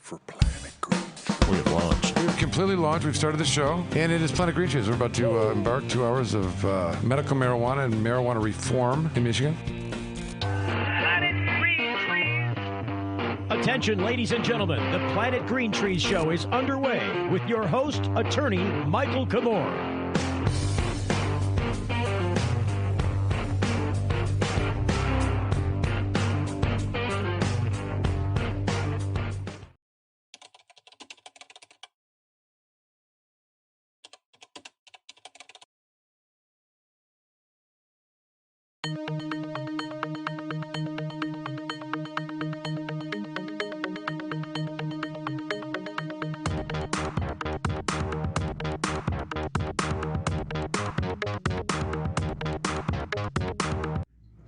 for Planet Green. We have launched. We've completely launched. We've started the show, and it is Planet Green Trees. We're about to embark 2 hours of medical marijuana and marijuana reform in Michigan. Planet Green Trees. Attention, ladies and gentlemen. The Planet Green Trees show is underway with your host, attorney Michael Komorn.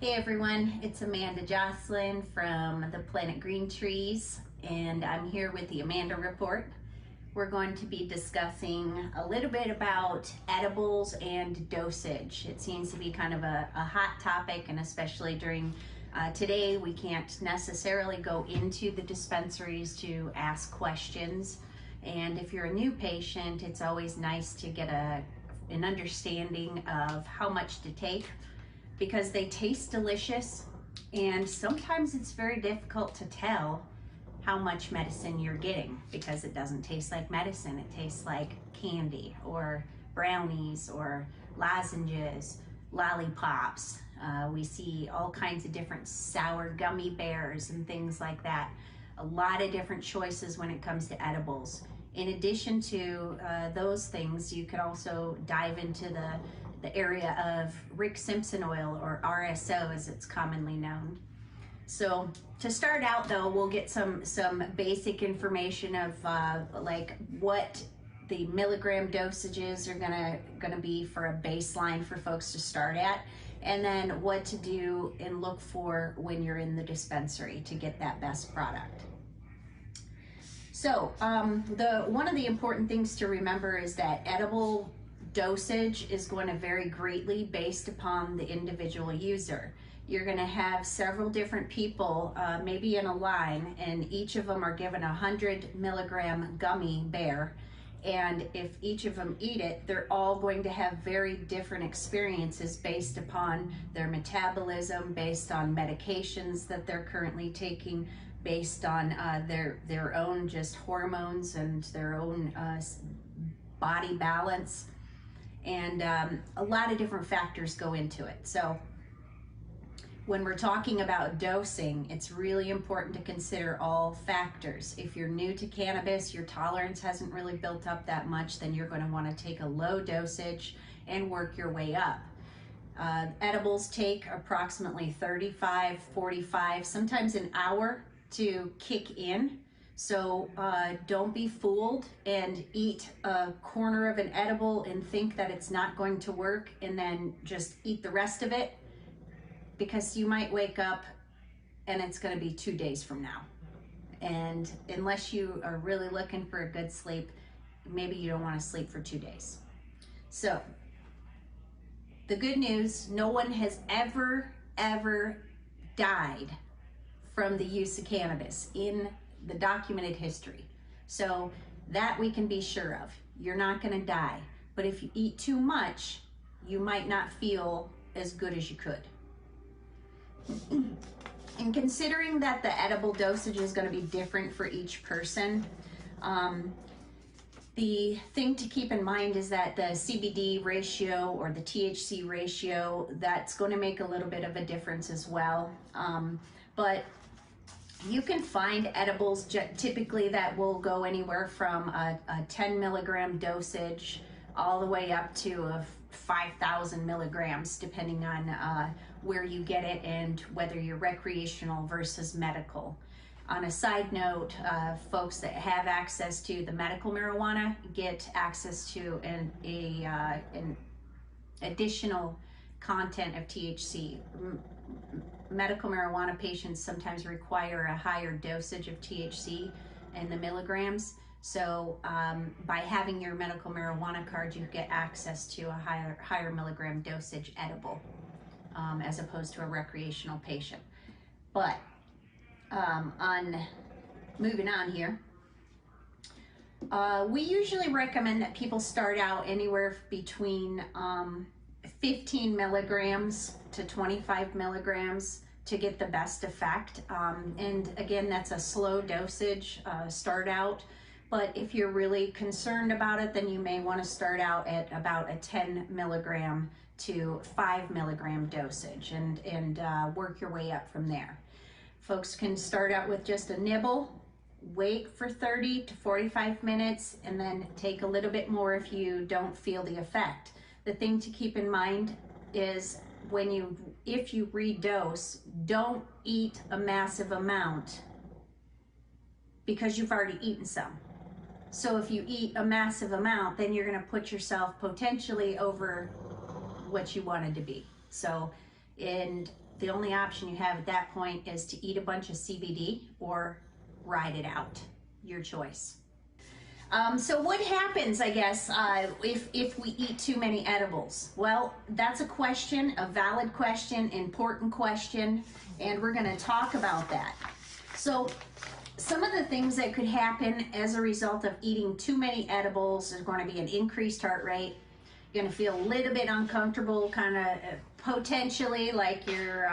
Hey everyone, it's Amanda Joslin from the Planet Green Trees, and I'm here with the Amanda Report. We're going to be discussing a little bit about edibles and dosage. It seems to be kind of a hot topic, and especially during today, we can't necessarily go into the dispensaries to ask questions. And if you're a new patient, it's always nice to get an understanding of how much to take, because they taste delicious, and sometimes it's very difficult to tell how much medicine you're getting because it doesn't taste like medicine. It tastes like candy or brownies or lozenges, lollipops. We see all kinds of different sour gummy bears and things like that. A lot of different choices when it comes to edibles. In addition to those things, you can also dive into the area of Rick Simpson oil, or RSO as it's commonly known. So to start out though, we'll get some basic information of like what the milligram dosages are gonna be for a baseline for folks to start at, and then what to do and look for when you're in the dispensary to get that best product. So one of the important things to remember is that edible dosage is going to vary greatly based upon the individual user. You're going to have several different people maybe in a line, and each of them are given 100 milligram gummy bear, and if each of them eat it, they're all going to have very different experiences based upon their metabolism, based on medications that they're currently taking, based on their own just hormones and their own body balance. And a lot of different factors go into it. So when we're talking about dosing, it's really important to consider all factors. If you're new to cannabis, your tolerance hasn't really built up that much, then you're going to want to take a low dosage and work your way up. Edibles take approximately 35, 45, sometimes an hour to kick in. So don't be fooled and eat a corner of an edible and think that it's not going to work and then just eat the rest of it, because you might wake up and it's going to be 2 days from now. And unless you are really looking for a good sleep, maybe you don't want to sleep for 2 days. So the good news, no one has ever died from the use of cannabis in the documented history. So that we can be sure of. You're not going to die. But if you eat too much, you might not feel as good as you could. And considering that the edible dosage is going to be different for each person, the thing to keep in mind is that the CBD ratio or the THC ratio, that's going to make a little bit of a difference as well. But you can find edibles typically that will go anywhere from a 10 milligram dosage all the way up to a 5,000 milligrams, depending on where you get it and whether you're recreational versus medical. On a side note, folks that have access to the medical marijuana get access to an additional content of THC. Medical marijuana patients sometimes require a higher dosage of THC in the milligrams. So by having your medical marijuana card, you get access to a higher milligram dosage edible as opposed to a recreational patient. But moving on here, We usually recommend that people start out anywhere between 15 milligrams to 25 milligrams to get the best effect. And again, that's a slow dosage start out. But if you're really concerned about it, then you may want to start out at about a 10 milligram to 5 milligram dosage and work your way up from there. Folks can start out with just a nibble, wait for 30 to 45 minutes, and then take a little bit more if you don't feel the effect. The thing to keep in mind is if you redose, don't eat a massive amount because you've already eaten some. So if you eat a massive amount, then you're going to put yourself potentially over what you wanted to be. So, and the only option you have at that point is to eat a bunch of CBD or ride it out, your choice. So what happens, I guess, if we eat too many edibles? Well, that's a question, a valid question, important question, and we're going to talk about that. So some of the things that could happen as a result of eating too many edibles is going to be an increased heart rate. You're going to feel a little bit uncomfortable, kind of potentially like you're,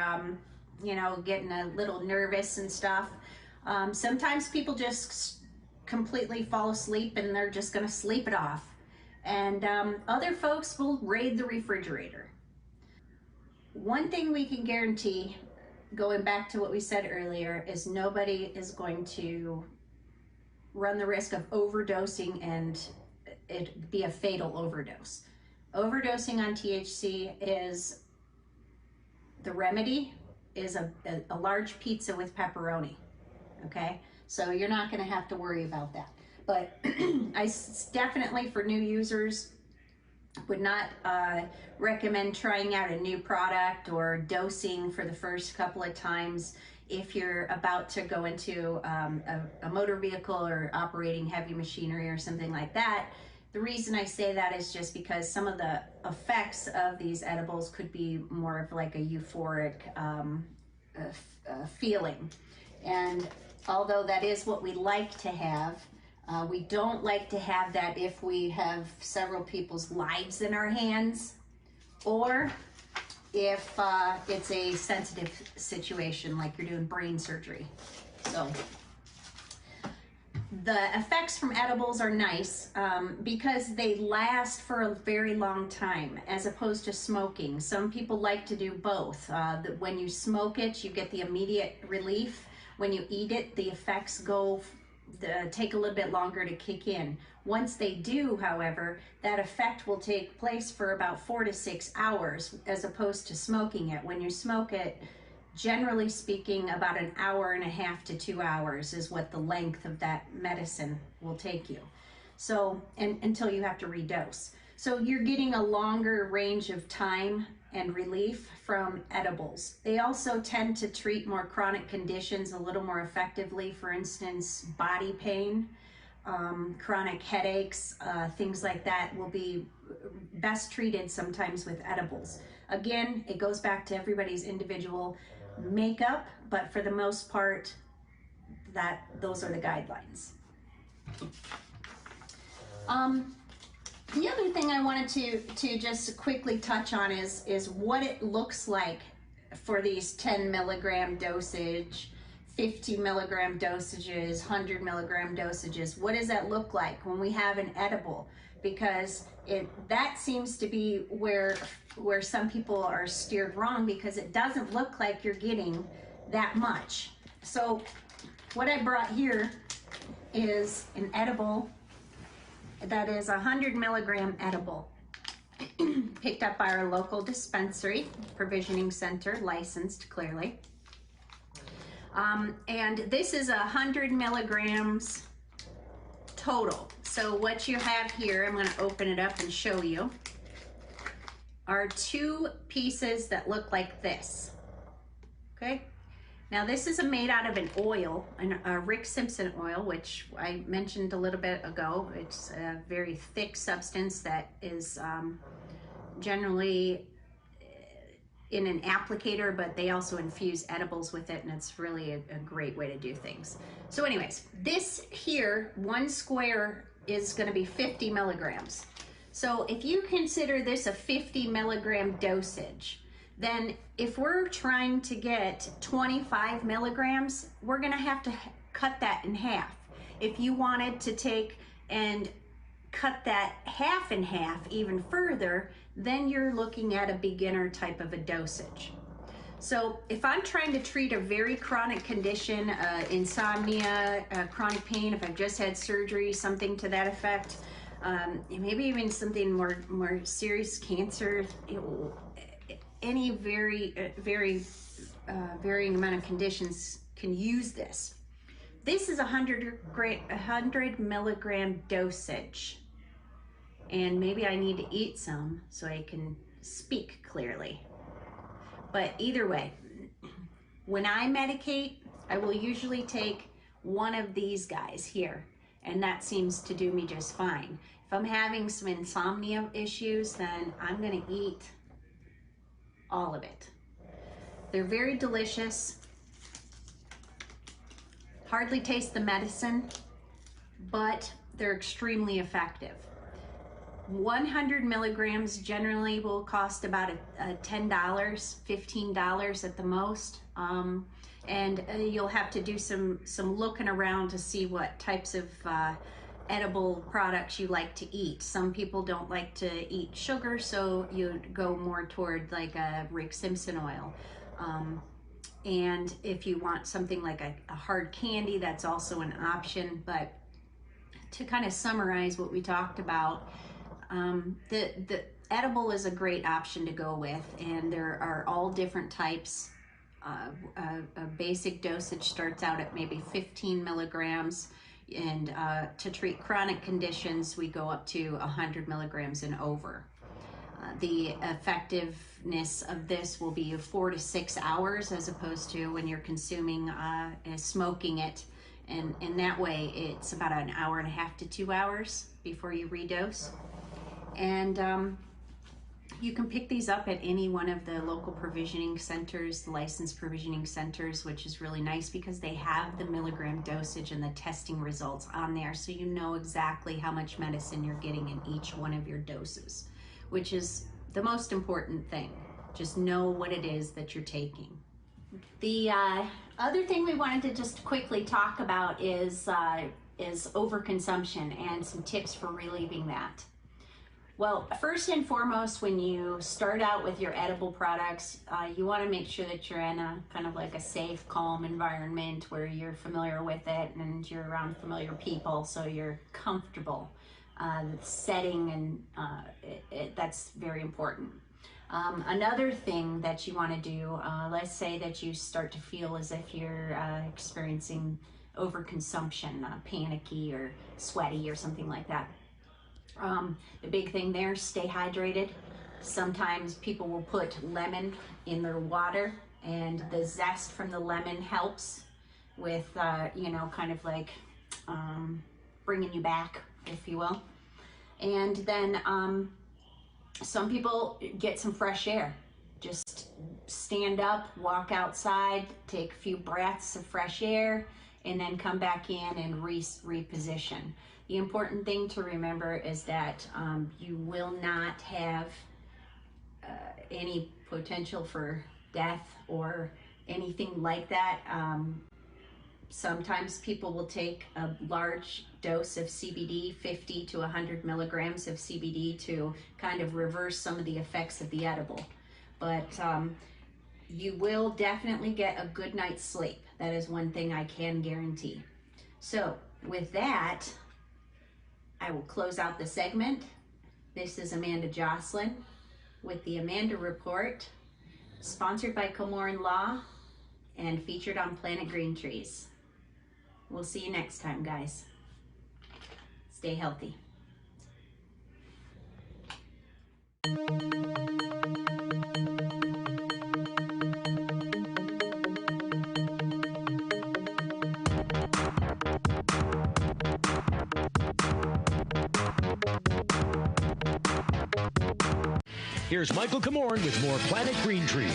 getting a little nervous and stuff. Sometimes people just completely fall asleep and they're just going to sleep it off. And other folks will raid the refrigerator. One thing we can guarantee, going back to what we said earlier, is nobody is going to run the risk of overdosing and it be a fatal overdose. Overdosing on THC is, the remedy is a large pizza with pepperoni, okay? So you're not gonna have to worry about that. But I definitely, for new users, would not recommend trying out a new product or dosing for the first couple of times if you're about to go into a motor vehicle or operating heavy machinery or something like that. The reason I say that is just because some of the effects of these edibles could be more of like a euphoric feeling. And although that is what we like to have, we don't like to have that if we have several people's lives in our hands, or if it's a sensitive situation like you're doing brain surgery. So the effects from edibles are nice because they last for a very long time as opposed to smoking. Some people like to do both. When you smoke it, you get the immediate relief. When you eat it, the effects take a little bit longer to kick in. Once they do, however, that effect will take place for about 4 to 6 hours as opposed to smoking it. When you smoke it, generally speaking, about 1.5 hours to 2 hours is what the length of that medicine will take you. So, and until you have to redose. So you're getting a longer range of time and relief from edibles. They also tend to treat more chronic conditions a little more effectively. For instance, body pain, chronic headaches, things like that will be best treated sometimes with edibles. Again, it goes back to everybody's individual makeup, but for the most part, those are the guidelines. The other thing I wanted to just quickly touch on is what it looks like for these 10 milligram dosage, 50 milligram dosages, 100 milligram dosages. What does that look like when we have an edible? Because that seems to be where some people are steered wrong, because it doesn't look like you're getting that much. So what I brought here is an edible that is 100 milligram edible, picked up by our local dispensary, provisioning center, licensed clearly. And this is 100 milligrams total. So what you have here, I'm going to open it up and show you, are 2 pieces that look like this. Okay. Now this is made out of an oil, a Rick Simpson oil, which I mentioned a little bit ago. It's a very thick substance that is generally in an applicator, but they also infuse edibles with it, and it's really a great way to do things. So anyways, this here, 1 square is going to be 50 milligrams. So if you consider this a 50 milligram dosage, then if we're trying to get 25 milligrams, we're going to have to cut that in half. If you wanted to take and cut that half in half even further, then you're looking at a beginner type of a dosage. So if I'm trying to treat a very chronic condition, insomnia, chronic pain, if I've just had surgery, something to that effect, maybe even something more serious, cancer, any varying amount of conditions can use this. This is 100 milligram dosage. And maybe I need to eat some so I can speak clearly. But either way, when I medicate, I will usually take one of these guys here, and that seems to do me just fine. If I'm having some insomnia issues, then I'm gonna eat all of it. They're very delicious. Hardly taste the medicine, but they're extremely effective. 100 milligrams generally will cost about $10, $15 at the most. And you'll have to do some looking around to see what types of edible products you like to eat. Some people don't like to eat sugar, so you go more toward like a Rick Simpson oil. And if you want something like a hard candy, that's also an option. But to kind of summarize what we talked about, the edible is a great option to go with, and there are all different types. A basic dosage starts out at maybe 15 milligrams, and to treat chronic conditions, we go up to 100 milligrams and over. The effectiveness of this will be 4 to 6 hours, as opposed to when you're consuming and smoking it, and in that way it's about an hour and a half to 2 hours before you redose. And you can pick these up at any one of the local provisioning centers, the licensed provisioning centers, which is really nice because they have the milligram dosage and the testing results on there, so you know exactly how much medicine you're getting in each one of your doses, which is the most important thing. Just know what it is that you're taking. The other thing we wanted to just quickly talk about is overconsumption and some tips for relieving that. Well, first and foremost, when you start out with your edible products, you want to make sure that you're in a kind of like a safe, calm environment where you're familiar with it and you're around familiar people, so you're comfortable. The setting, and that's very important. Another thing that you want to do, let's say that you start to feel as if you're experiencing overconsumption, panicky or sweaty or something like that. The big thing there, stay hydrated. Sometimes people will put lemon in their water, and the zest from the lemon helps with, you know, kind of like bringing you back, if you will. And then some people get some fresh air. Just stand up, walk outside, take a few breaths of fresh air, and then come back in and reposition. The important thing to remember is that you will not have any potential for death or anything like that. Sometimes people will take a large dose of CBD, 50 to 100 milligrams of CBD, to kind of reverse some of the effects of the edible. But you will definitely get a good night's sleep. That is one thing I can guarantee. So with that, I will close out the segment. This is Amanda Joslin with the Amanda Report, sponsored by Komorn Law and featured on Planet Green Trees. We'll see you next time, guys. Stay healthy. Here's Michael Komorn with more Planet Green Trees.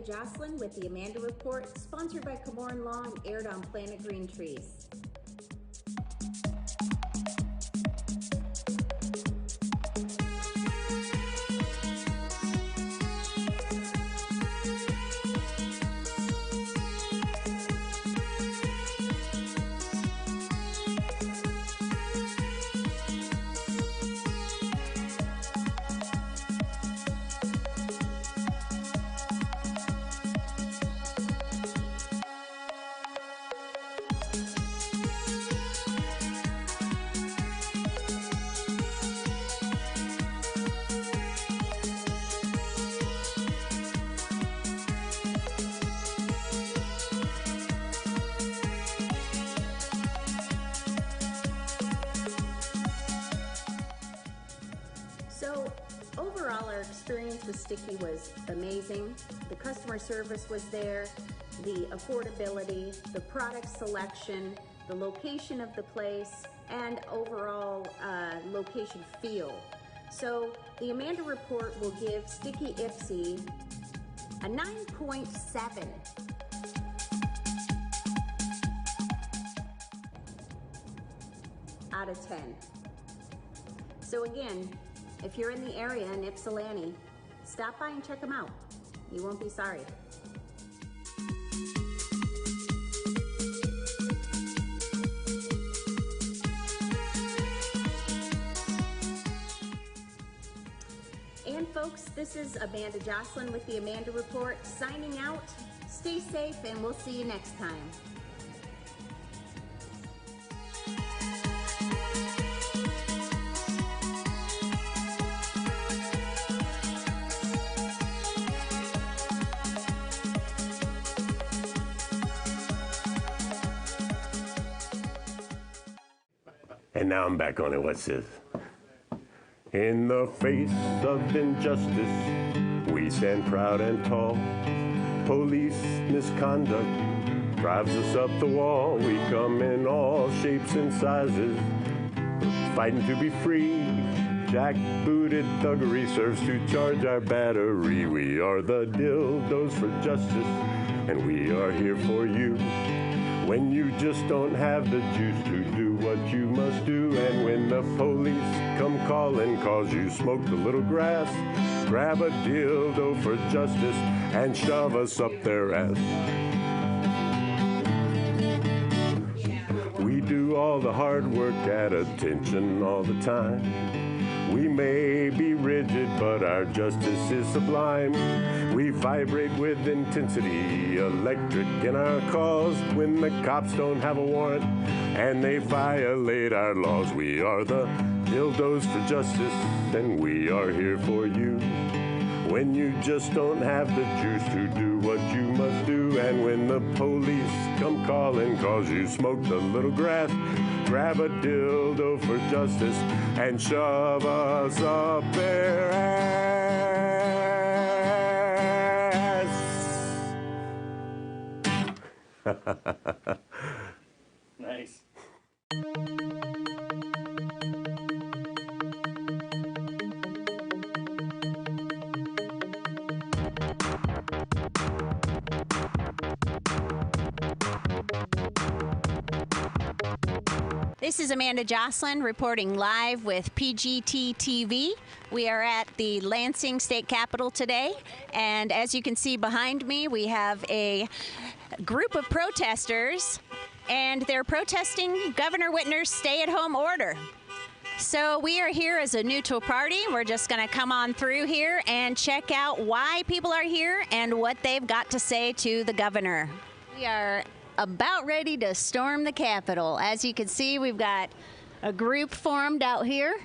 Joslin with the Amanda Report, sponsored by Komorn Law and aired on Planet Green Trees. So overall, our experience with Sticky was amazing. The customer service was there, the affordability, the product selection, the location of the place, and overall location feel. So the Amanda Report will give Sticky Ipsy a 9.7. out of 10. So again, if you're in the area in Ypsilanti, stop by and check them out. You won't be sorry. And folks, this is Amanda Joslin with the Amanda Report signing out. Stay safe and we'll see you next time. And now I'm back on it. What's this? In the face of injustice, we stand proud and tall. Police misconduct drives us up the wall. We come in all shapes and sizes, fighting to be free. Jack-booted thuggery serves to charge our battery. We are the dildos for justice, and we are here for you. When you just don't have the juice to do what you must do, and when the police come calling cause you smoked a little grass, grab a dildo for justice and shove us up their ass. We do all the hard work at attention all the time. We may be rigid, but our justice is sublime. We vibrate with intensity, electric in our cause. When the cops don't have a warrant and they violate our laws, we are the dildos for justice, and we are here for you. When you just don't have the juice to do what you must do, and when the police come calling cause you smoked a little grass, grab a dildo for justice and shove us up their ass. Nice. This is Amanda Joslin reporting live with PGT TV. We are at the Lansing State Capitol today, and as you can see behind me, we have a group of protesters, and they're protesting Governor Whitner's stay-at-home order. So we are here as a neutral party. We're just going to come on through here and check out why people are here and what they've got to say to the governor. We are about ready to storm the Capitol. As you can see, we've got a group formed out here,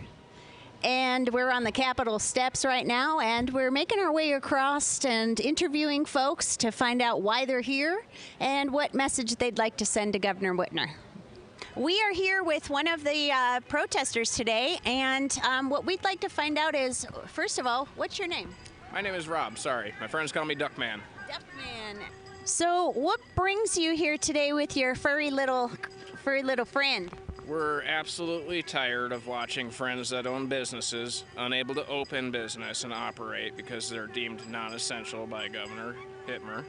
and we're on the Capitol steps right now, and we're making our way across and interviewing folks to find out why they're here and what message they'd like to send to Governor Whitner. We are here with one of the protesters today, and what we'd like to find out is, first of all, what's your name? My name is Rob, sorry. My friends call me Duckman. Duckman. So what brings you here today with your furry little friend? We're absolutely tired of watching friends that own businesses unable to open business and operate because they're deemed non-essential by Governor Whitmer,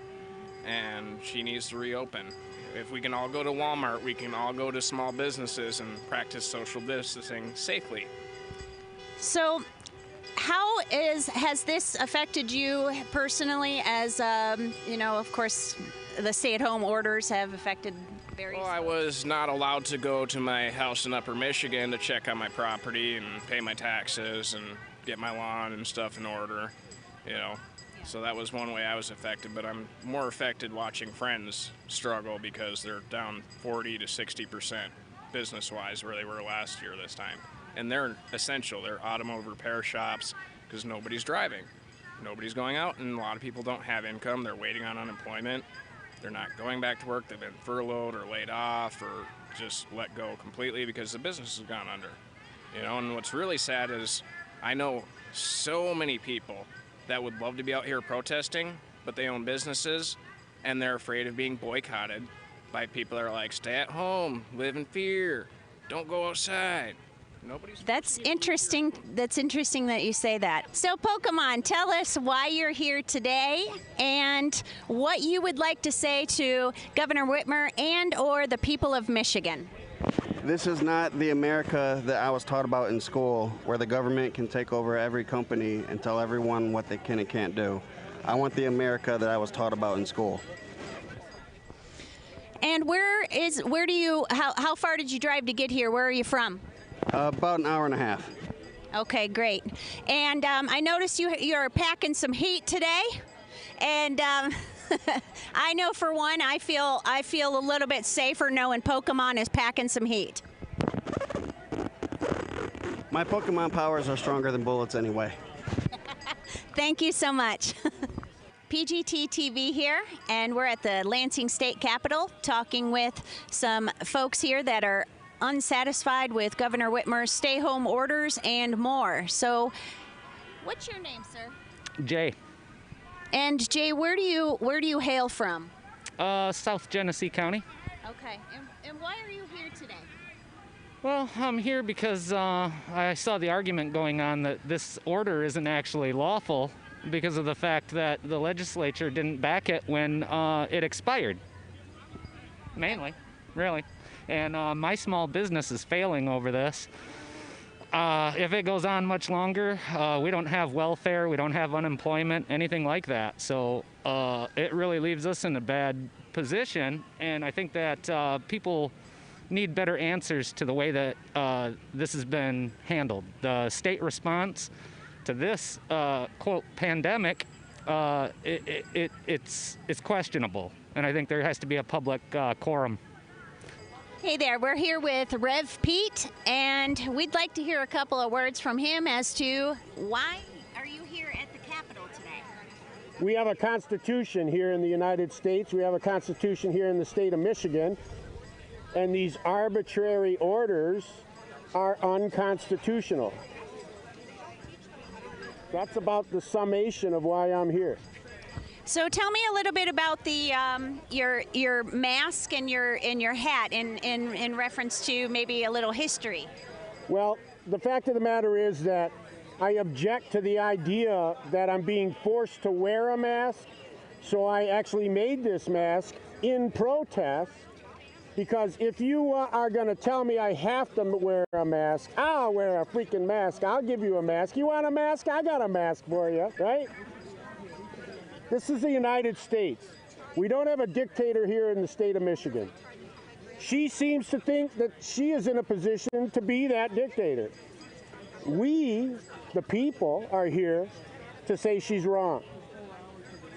and she needs to reopen. If we can all go to Walmart, we can all go to small businesses and practice social distancing safely. So, how has this affected you personally? As of course, the stay-at-home orders have affected various. Well, I was not allowed to go to my house in Upper Michigan to check on my property and pay my taxes and get my lawn and stuff in order, So that was one way I was affected, but I'm more affected watching friends struggle because they're down 40 to 60% business-wise where they were last year this time. And they're essential. They're automotive repair shops because nobody's driving. Nobody's going out, and a lot of people don't have income. They're waiting on unemployment. They're not going back to work. They've been furloughed or laid off or just let go completely because the business has gone under. And what's really sad is I know so many people that would love to be out here protesting, but they own businesses, and they're afraid of being boycotted by people that are like, stay at home, live in fear, don't go outside. That's interesting. That's interesting that you say that. So, Pokemon, tell us why you're here today and what you would like to say to Governor Whitmer and or the people of Michigan. This is not the America that I was taught about in school, where the government can take over every company and tell everyone what they can and can't do. I want the America that I was taught about in school. And how far did you drive to get here? Where are you from? About an hour and a half. Okay, great. And I noticed you're packing some heat today, and I know for one, I feel a little bit safer knowing Pokemon is packing some heat. My Pokemon powers are stronger than bullets anyway. Thank you so much. PGT TV here, and we're at the Lansing State Capitol talking with some folks here that are unsatisfied with Governor Whitmer's stay-home orders and more. So, what's your name, sir? Jay. And Jay, where do you hail from? South Genesee County. Okay. And why are you here today? Well, I'm here because I saw the argument going on that this order isn't actually lawful because of the fact that the legislature didn't back it when it expired. Mainly, really. And my small business is failing over this. If it goes on much longer, we don't have welfare, we don't have unemployment, anything like that. So it really leaves us in a bad position. And I think that people need better answers to the way that this has been handled. The state response to this, quote, pandemic, it's questionable. And I think there has to be a public quorum. Hey there, we're here with Rev Pete, and we'd like to hear a couple of words from him as to why are you here at the Capitol today? We have a Constitution here in the United States. We have a Constitution here in the state of Michigan, and these arbitrary orders are unconstitutional. That's about the summation of why I'm here. So tell me a little bit about the your mask and your hat in reference to maybe a little history. Well, the fact of the matter is that I object to the idea that I'm being forced to wear a mask. So I actually made this mask in protest, because if you are going to tell me I have to wear a mask, I'll wear a freaking mask. I'll give you a mask. You want a mask? I got a mask for you, right? This is the United States. We don't have a dictator here in the state of Michigan. She seems to think that she is in a position to be that dictator. We, the people, are here to say she's wrong.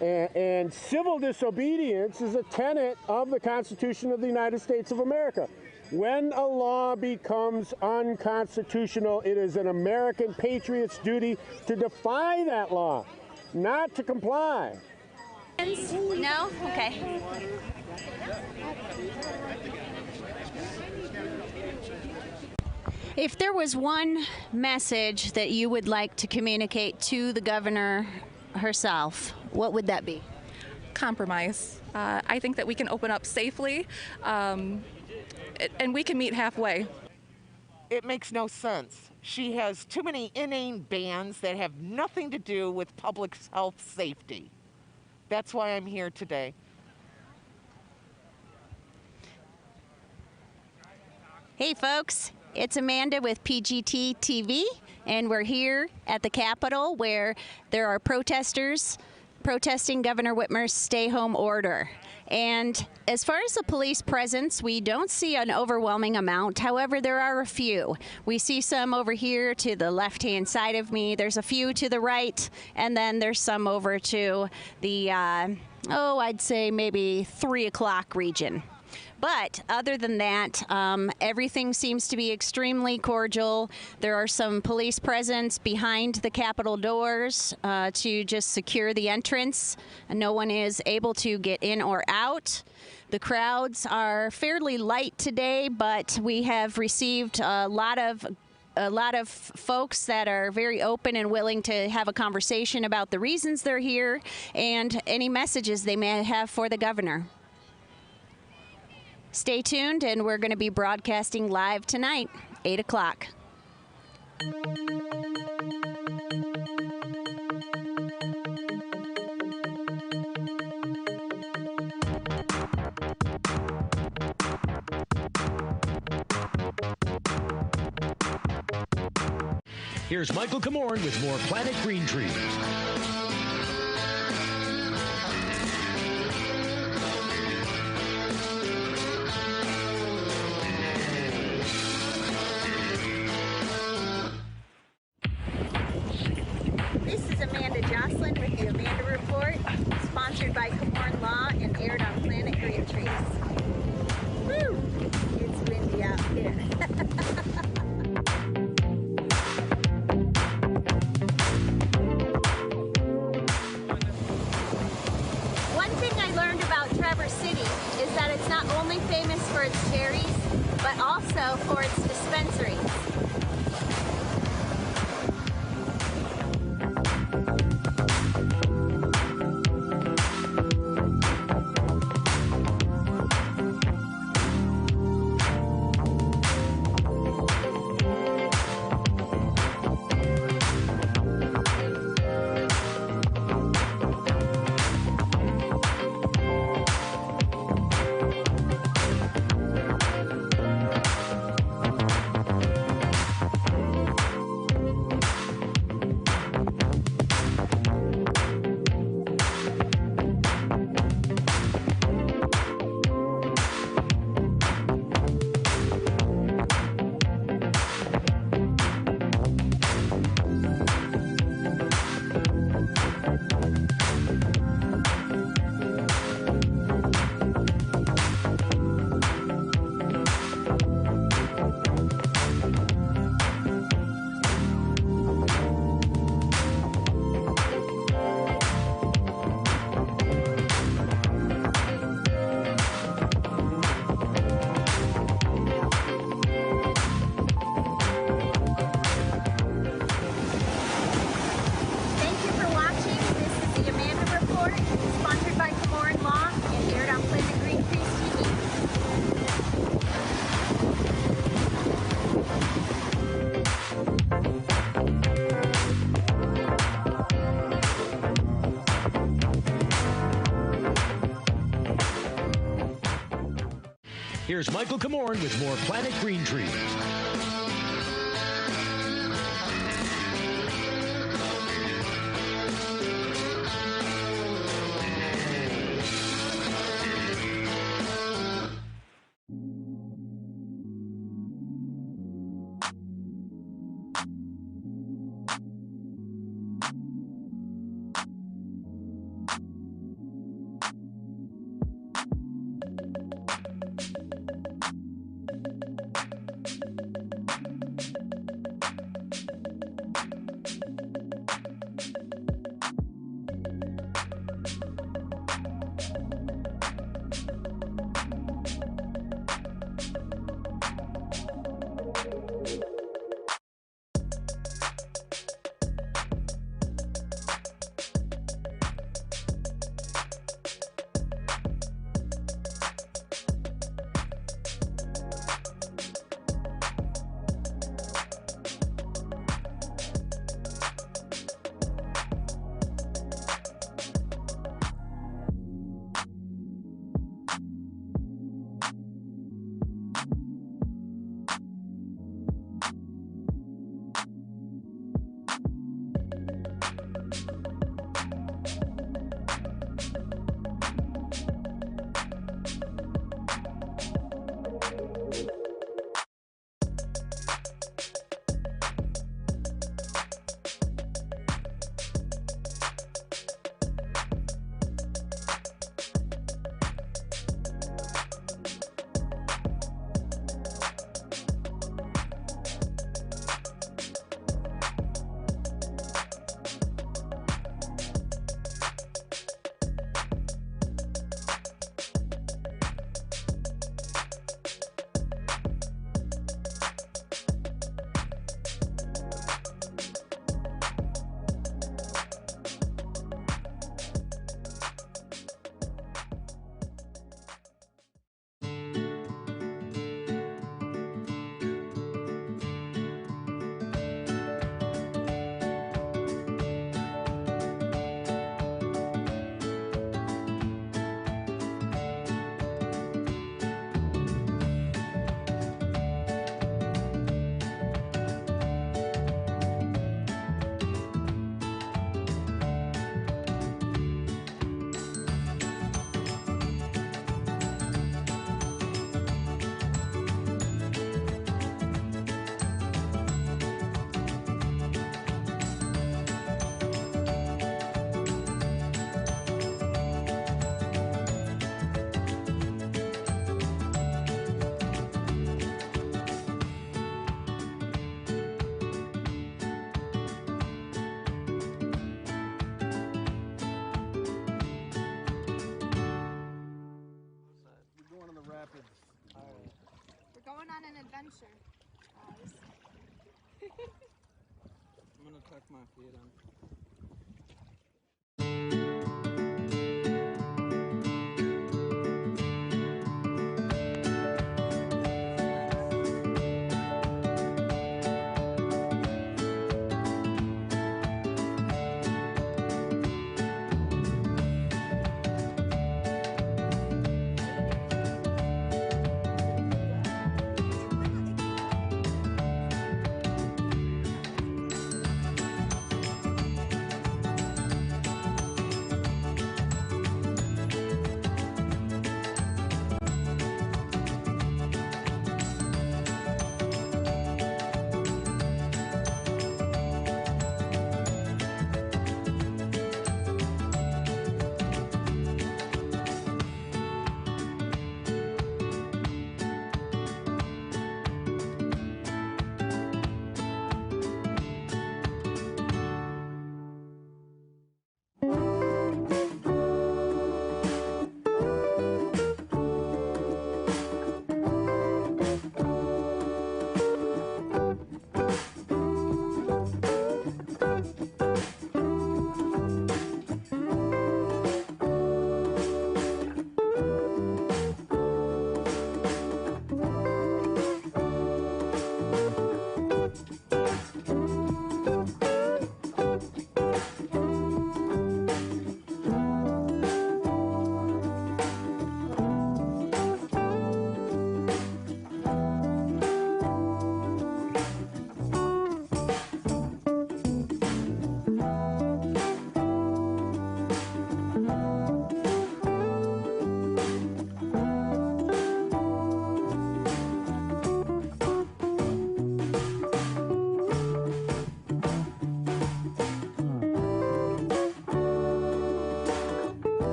And civil disobedience is a tenet of the Constitution of the United States of America. When a law becomes unconstitutional, it is an American patriot's duty to defy that law, not to comply. No? Okay. If there was one message that you would like to communicate to the governor herself, what would that be? Compromise. I think that we can open up safely, and we can meet halfway. it makes no sense. She has too many inane bans that have nothing to do with public health safety. That's why I'm here today. Hey folks, it's Amanda with PGT TV, and we're here at the Capitol where there are protesters protesting Governor Whitmer's stay-home order. And as far as the police presence, we don't see an overwhelming amount. However, there are a few. We see some over here to the left-hand side of me. There's a few to the right, and then there's some over to the, I'd say maybe 3 o'clock region. But other than that, everything seems to be extremely cordial. There are some police presence behind the Capitol doors to just secure the entrance. No one is able to get in or out. The crowds are fairly light today, but we have received a lot of folks that are very open and willing to have a conversation about the reasons they're here and any messages they may have for the governor. Stay tuned, and we're going to be broadcasting live tonight, 8 o'clock. Here's Michael Komorn with more Planet Green Trees. This is Amanda Joslin with the Amanda Report, sponsored by Komorn Law and aired on Planet Green Trees. Woo! It's windy out here. One thing I learned about Traverse City is that it's not only famous for its cherries, but also for its dispensaries. Here's Michael Komorn with more Planet Green Trees. adventure. Always. I'm gonna tuck my feet in.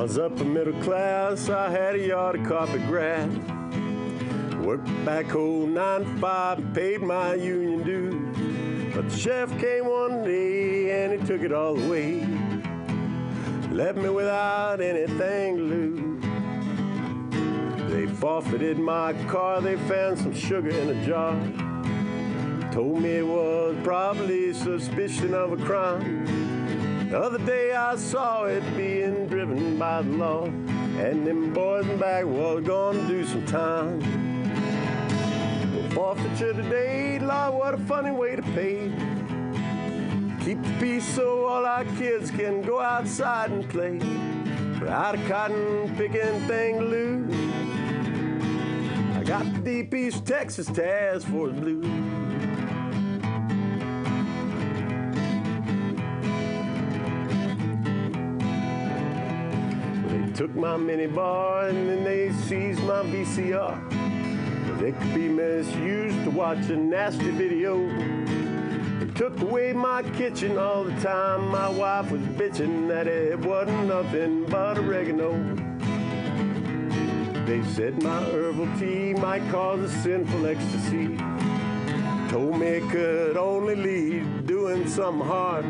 I was upper middle class, I had a yard of carpet grass. Worked backhoe 9 to 5, paid my union dues. But the chef came one day and he took it all away. Left me without anything to lose. They forfeited my car, they found some sugar in a jar. Told me it was probably suspicion of a crime. The other day I saw it being driven by the law, and them boys in back was gonna do some time. Well, forfeiture today, Lord, what a funny way to pay. Keep the peace so all our kids can go outside and play without a cotton picking thing to lose. I got the deep East Texas task force blues. Took my minibar and then they seized my VCR. Well, it could be misused to watch a nasty video. They took away my kitchen all the time. My wife was bitching that it wasn't nothing but oregano. They said my herbal tea might cause a sinful ecstasy. Told me it could only lead doing something hard.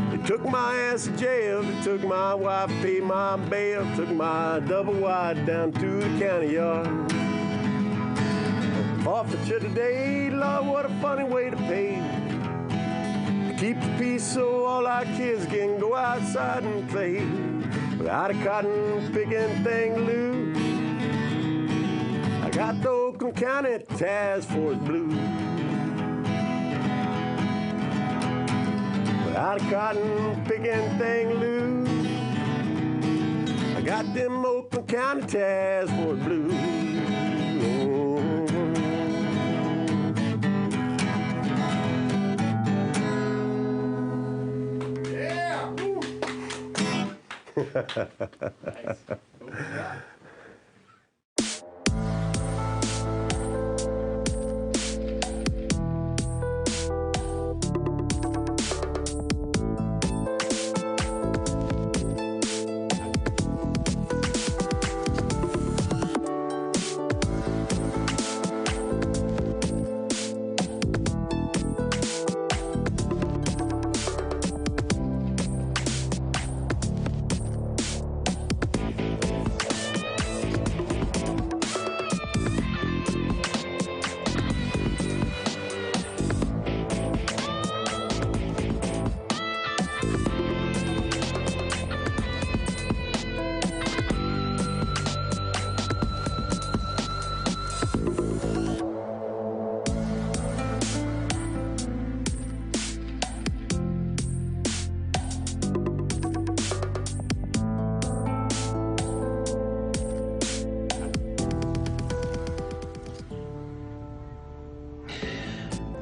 They took my ass to jail, they took my wife, paid my bail, took my double wide down to the county yard. Forfeiture today, Lord, what a funny way to pay. Keep the peace so all our kids can go outside and play without a cotton picking thing loose. I got the Oakland County task force blues. Without a cotton picking thing loose, I got them Oakland County task force blues. Nice.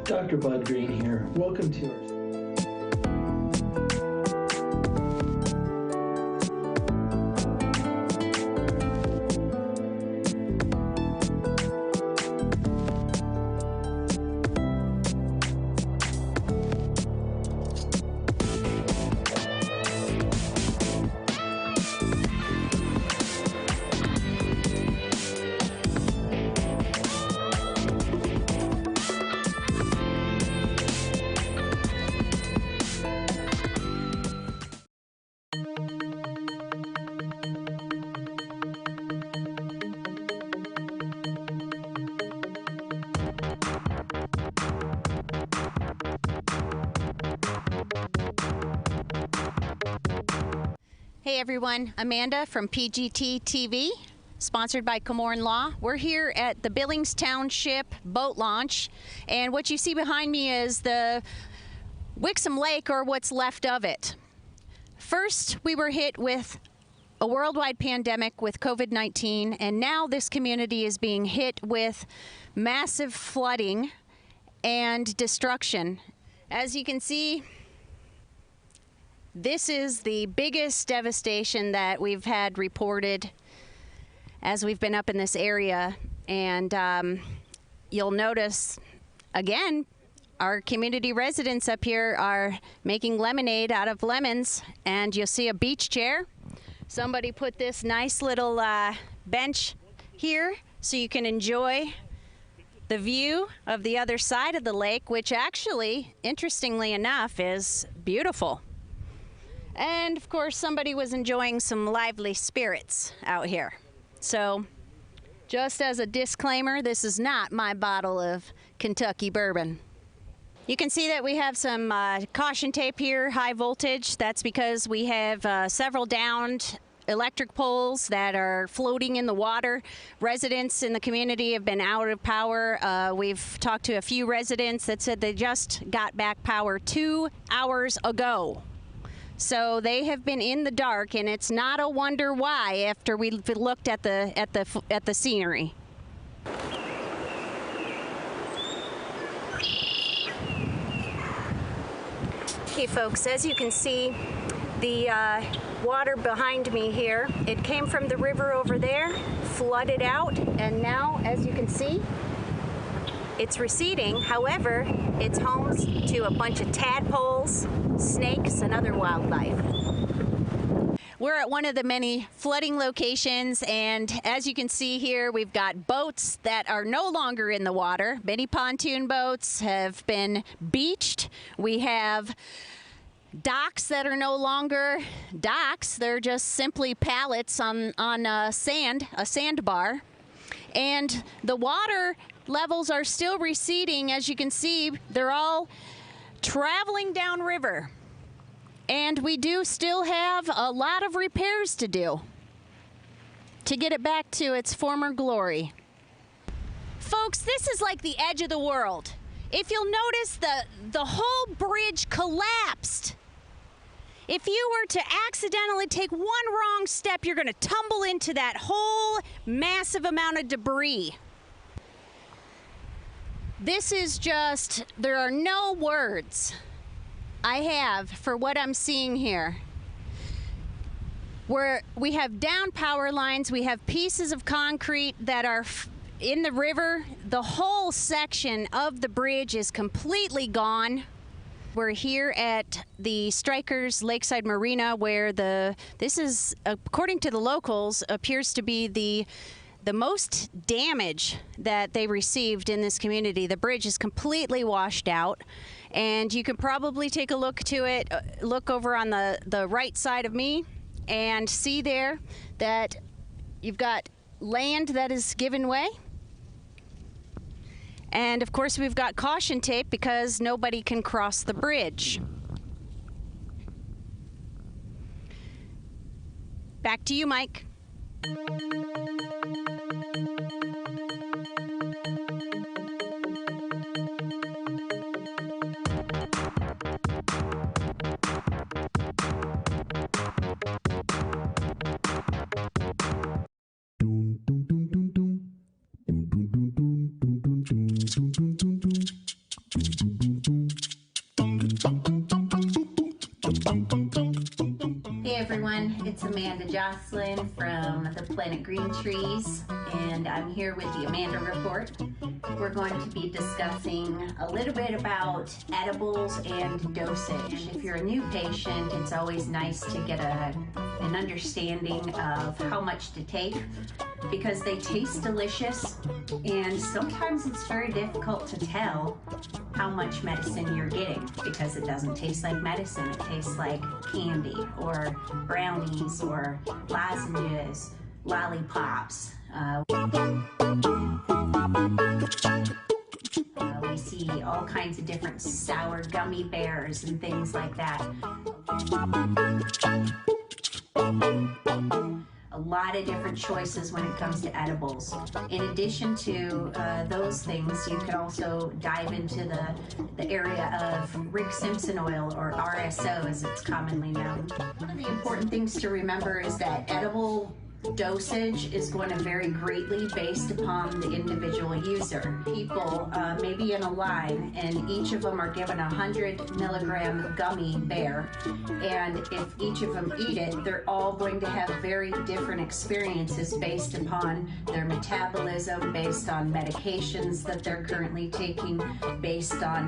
Dr. Bud Green here. Welcome to our Hey everyone, Amanda from PGT TV, sponsored by Komorn Law. We're here at the Billings Township boat launch, and what you see behind me is the Wixom Lake, or what's left of it. First, we were hit with a worldwide pandemic with COVID-19, and now this community is being hit with massive flooding and destruction. As you can see, this is the biggest devastation that we've had reported as we've been up in this area. And you'll notice, again, our community residents up here are making lemonade out of lemons. And you'll see a beach chair. Somebody put this nice little bench here so you can enjoy the view of the other side of the lake, which actually, interestingly enough, is beautiful. And of course, somebody was enjoying some lively spirits out here. So, just as a disclaimer, this is not my bottle of Kentucky bourbon. You can see that we have some caution tape here, high voltage. That's because we have several downed electric poles that are floating in the water. Residents in the community have been out of power. We've talked to a few residents that said they just got back power 2 hours ago. So they have been in the dark, and it's not a wonder why after we looked at the scenery. Okay, folks, as you can see, the water behind me here, it came from the river over there, flooded out, and now, as you can see, it's receding. However, it's home to a bunch of tadpoles, snakes, and other wildlife. We're at one of the many flooding locations, and as you can see here, we've got boats that are no longer in the water. Many pontoon boats have been beached. We have docks that are no longer docks. They're just simply pallets on sand, a sandbar. And the water levels are still receding. As you can see, they're all traveling downriver. And we do still have a lot of repairs to do to get it back to its former glory. Folks, this is like the edge of the world. If you'll notice, the whole bridge collapsed. If you were to accidentally take one wrong step, you're going to tumble into that whole massive amount of debris. This is just, there are no words I have for what I'm seeing here. Where we have down power lines, we have pieces of concrete that are in the river. The whole section of the bridge is completely gone. We're here at the Strikers Lakeside Marina, where this is, according to the locals, appears to be the most damage that they received in this community. The bridge is completely washed out, and you can probably take a look to it, look over on the right side of me, and see there that you've got land that is given way. And of course, we've got caution tape because nobody can cross the bridge. Back to you, Mike. Hey everyone, it's Amanda Joslin from the Planet Green Trees, and I'm here with the Amanda Report. We're going to be discussing a little bit about edibles and dosage. And if you're a new patient, it's always nice to get an understanding of how much to take, because they taste delicious, and sometimes it's very difficult to tell how much medicine you're getting, because it doesn't taste like medicine. It tastes like candy or brownies or lozenges, lollipops. We see all kinds of different sour gummy bears and things like that. A lot of different choices when it comes to edibles. In addition to those things, you can also dive into the area of Rick Simpson oil, or RSO as it's commonly known. One of the important things to remember is that edible dosage is going to vary greatly based upon the individual user. People may be in a line, and each of them are given a 100 milligram gummy bear, and if each of them eat it, they're all going to have very different experiences based upon their metabolism, based on medications that they're currently taking, based on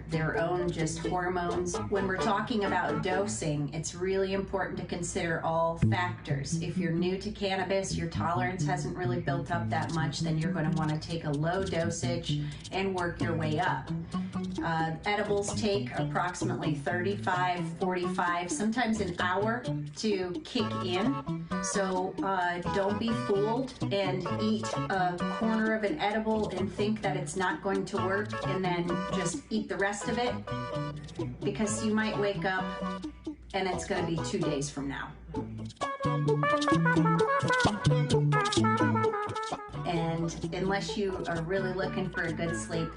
their own just hormones. When we're talking about dosing, it's really important to consider all factors. If you're new to cannabis, your tolerance hasn't really built up that much, then you're going to want to take a low dosage and work your way up. Edibles take approximately 35, 45, sometimes an hour to kick in. So don't be fooled and eat a corner of an edible and think that it's not going to work and then just eat the rest of it, because you might wake up and it's going to be 2 days from now. And unless you are really looking for a good sleep,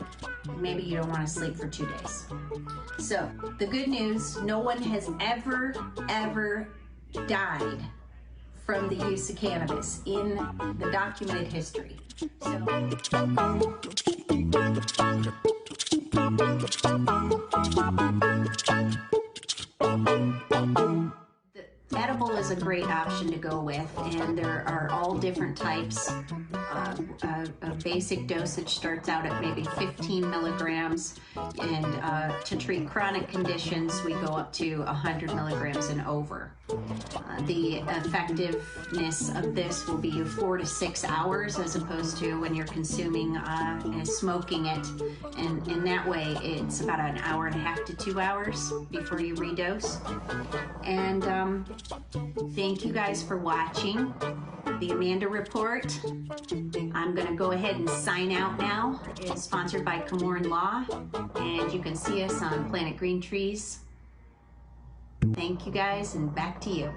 maybe you don't want to sleep for 2 days. So the good news, no one has ever died from the use of cannabis in the documented history. Edible is a great option to go with, and there are all different types. A basic dosage starts out at maybe 15 milligrams, and to treat chronic conditions, we go up to 100 milligrams and over. The effectiveness of this will be 4 to 6 hours, as opposed to when you're consuming and smoking it, and in that way it's about an hour and a half to 2 hours before you redose. And thank you guys for watching the Amanda Report. I'm going to go ahead and sign out now. It's sponsored by Komorn Law, and you can see us on Planet Green Trees. Thank you guys, and back to you.